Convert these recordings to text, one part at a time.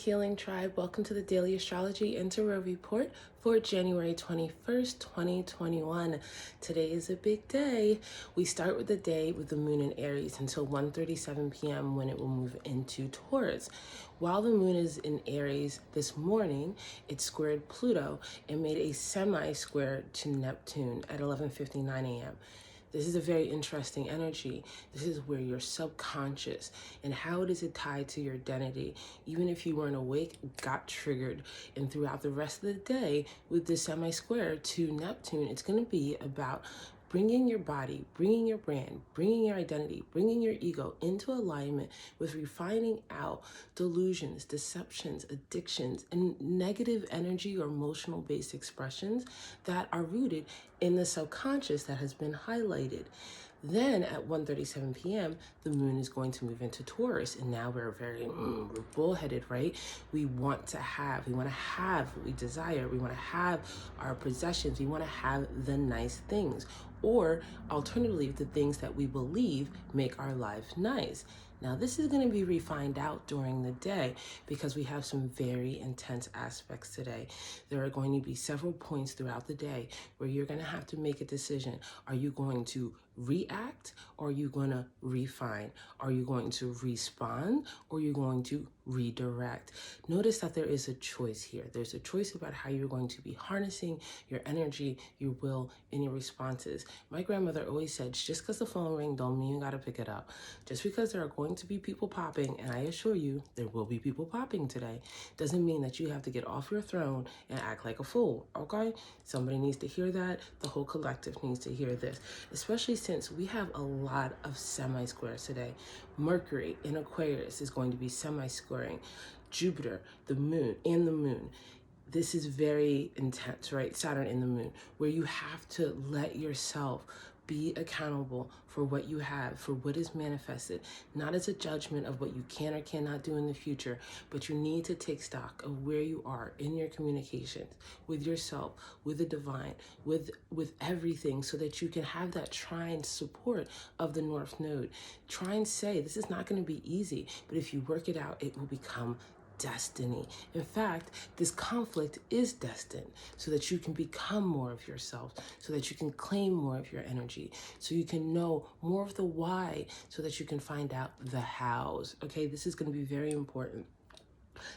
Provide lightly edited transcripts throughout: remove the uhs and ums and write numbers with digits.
Healing Tribe, welcome to the Daily Astrology and Tarot Report for January 21st, 2021. Today is a big day. We start with the day with the moon in Aries until 1:37 p.m. when it will move into Taurus. While the moon is in Aries this morning, it squared Pluto and made a semi-square to Neptune at 11:59 a.m. This is a very interesting energy. This is where your subconscious and how it is tied to your identity, even if you weren't awake, got triggered. And throughout the rest of the day with this semi-square to Neptune, it's going to be about bringing your body, bringing your brand, bringing your identity, bringing your ego into alignment with refining out delusions, deceptions, addictions, and negative energy or emotional based expressions that are rooted in the subconscious that has been highlighted. Then at 1:37 p.m., the moon is going to move into Taurus, and now we're we're bullheaded, right? We want to have what we desire. We want to have our possessions. We want to have the nice things, or alternatively, the things that we believe make our life nice. Now, this is going to be refined out during the day because we have some very intense aspects today. There are going to be several points throughout the day where you're going to have to make a decision. Are you going to react, or are you going to refine? Are you going to respond, or are you going to redirect? Notice that there is a choice here. There's a choice about how you're going to be harnessing your energy, your will, and your responses. My grandmother always said, just because the phone rings don't mean you got to pick it up. Just because there are going to be people popping, and I assure you there will be people popping today, doesn't mean that you have to get off your throne and act like a fool, okay? Somebody needs to hear that. The whole collective needs to hear this, especially since we have a lot of semi-squares today. Mercury in Aquarius is going to be semi-squaring Jupiter, the moon. This is very intense, right? Saturn in the moon, where you have to let yourself be accountable for what you have, for what is manifested, not as a judgment of what you can or cannot do in the future, but you need to take stock of where you are in your communications with yourself, with the divine, with everything, so that you can have that trine support of the North Node. Trine say this is not going to be easy, but if you work it out, it will become destiny. In fact, this conflict is destined so that you can become more of yourself, so that you can claim more of your energy, so you can know more of the why, so that you can find out the hows. Okay, this is going to be very important,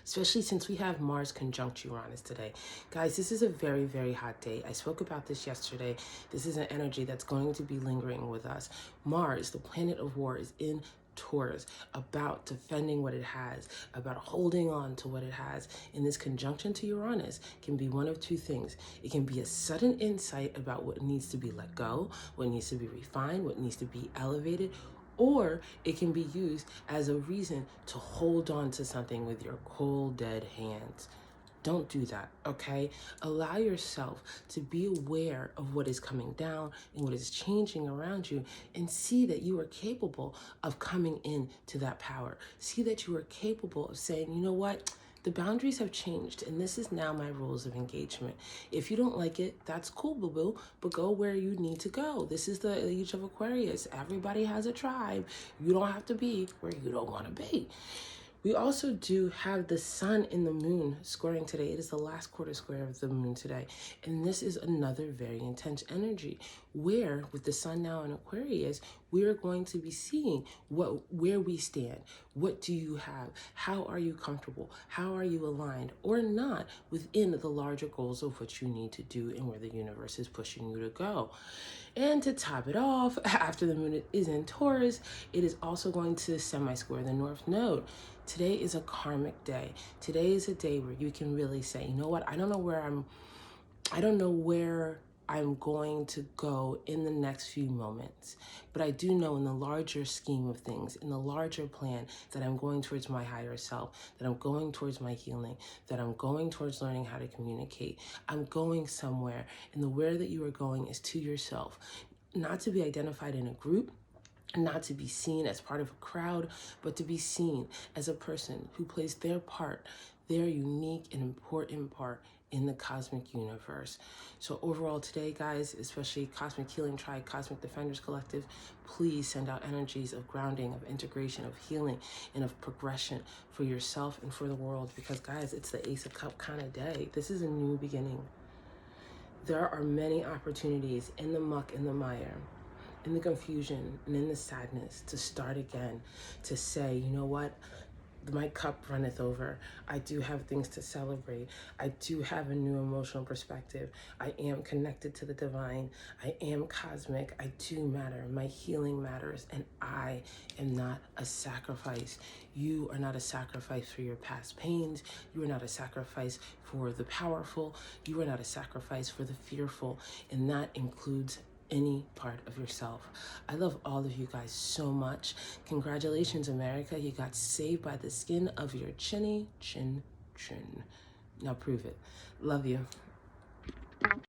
especially since we have Mars conjunct Uranus today. Guys, this is a very, very hot day. I spoke about this yesterday. This is an energy that's going to be lingering with us. Mars, the planet of war, is in Taurus, about defending what it has, about holding on to what it has. And this conjunction to Uranus can be one of two things. It can be a sudden insight about what needs to be let go, what needs to be refined, what needs to be elevated, or it can be used as a reason to hold on to something with your cold, dead hands. Don't do that, okay? Allow yourself to be aware of what is coming down and what is changing around you, and see that you are capable of coming into that power. See that you are capable of saying, you know what? The boundaries have changed, and this is now my rules of engagement. If you don't like it, that's cool, boo-boo, but go where you need to go. This is the age of Aquarius. Everybody has a tribe. You don't have to be where you don't want to be. We also do have the sun and the moon squaring today. It is the last quarter square of the moon today. And this is another very intense energy where, with the sun now in Aquarius, we are going to be seeing where we stand. What do you have? How are you comfortable? How are you aligned or not within the larger goals of what you need to do and where the universe is pushing you to go? And to top it off, after the moon is in Taurus, it is also going to semi-square the North Node. Today is a karmic day. Today is a day where you can really say, you know what, I don't know where I'm going to go in the next few moments, but I do know in the larger scheme of things, in the larger plan, that I'm going towards my higher self, that I'm going towards my healing, that I'm going towards learning how to communicate. I'm going somewhere, and the where that you are going is to yourself, not to be identified in a group, not to be seen as part of a crowd, but to be seen as a person who plays their part, their unique and important part in the cosmic universe. So overall today, guys, especially Cosmic Healing Tribe, Cosmic Defenders Collective, please send out energies of grounding, of integration, of healing, and of progression for yourself and for the world. Because, guys, it's the Ace of Cup kind of day. This is a new beginning. There are many opportunities in the muck and the mire, in the confusion and in the sadness, to start again, to say, you know what, my cup runneth over. I do have things to celebrate. I do have a new emotional perspective. I am connected to the divine. I am cosmic. I do matter. My healing matters. And I am not a sacrifice. You are not a sacrifice for your past pains. You are not a sacrifice for the powerful. You are not a sacrifice for the fearful. And that includes any part of yourself. I love all of you guys so much. Congratulations, America. You got saved by the skin of your chinny chin chin. Now prove it. Love you.